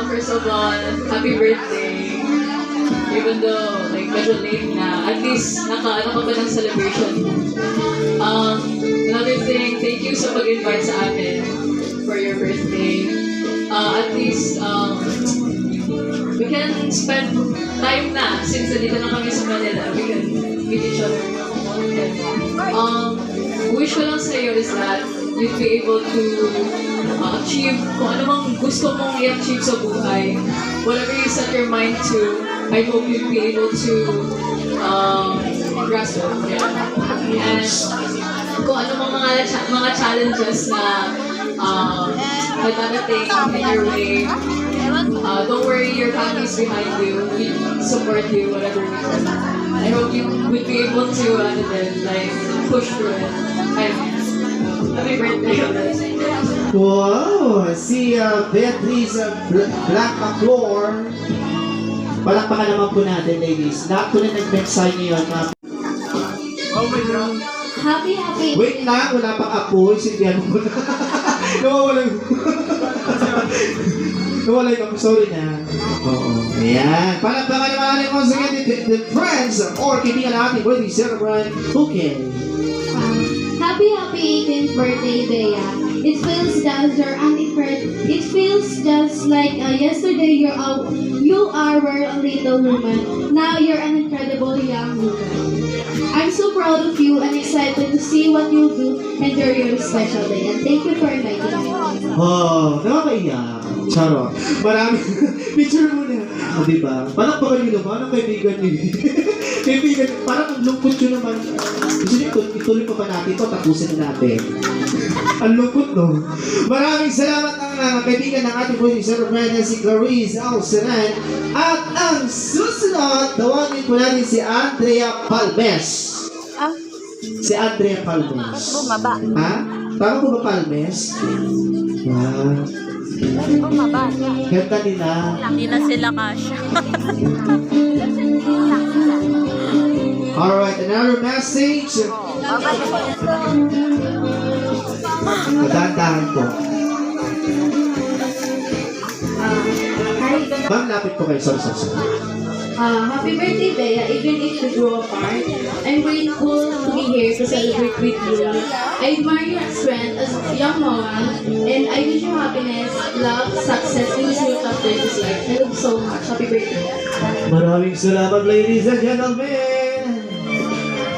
first of all, happy birthday. Even though, like, medyo late na, at least, ano ka pa ng celebration. Another thing, thank you sa pag-invite sa amin for your birthday. At least, we can spend time na, since nandito na kami sa Manila, we can meet each other. Wish ko lang sa'yo is that you'd be able to achieve kung ano mang gusto mong i-achieve sa buhay. Whatever you set your mind to, I hope you'd be able to grasp it. Yeah. And kung ano mang mga challenges na darating in your way, don't worry, your family is behind you. We support you, whatever you do. I hope you would be able to, like, push through it. Happy birthday. Wow! Si Beatrice Black McClure. Palakpakan naman po natin, ladies. Lahat po na nag-mensahe niyo yun. Oh my God. Happy. Wait lang, wala pang apoy. Sindihan mo na. Nawawalan. Nawalan ako. Sorry na. Oo. Ayan. Palakpakan naman natin once again the friends or kaibigan natin birthday celebrant. Okay. Happy 18th birthday, Bea. It feels just like yesterday you were a little woman. Now you're an incredible young woman. I'm so proud of you and excited to see what you'll do and your special day. And thank you for inviting me. Oh, nakakaiyak. Charot. Marami. Picture mo na. O, diba? Parang pa kayo naman ang kaibigan niyo. Kaibigan, parang ang lungkot yun naman. Gusto niyo, ituloy pa ba natin ito? Tapusin na natin. Ang lungkot, no? Maraming salamat ang kaibigan ng ating boy, Sir Brandon, si Clarice Alceran. At ang susunod, tawagin po natin si Andrea Palmes. Si Andrea Palmes. Bumaba. Ha? Tama po ba Palmes? Bumaba. Ganda nila. Hindi na sila kasha. Alright, another message. Dahan-dahan po. Hi. Ma'am, lapit po kayo. Sorry. Happy birthday, Bea. Even if we grow apart, I'm grateful to be here to celebrate with you. I admire your strength as a young mama, and I wish you happiness, love, success in this new chapter of this life. I love you so much. Happy birthday. Maraming salamat, ladies and gentlemen.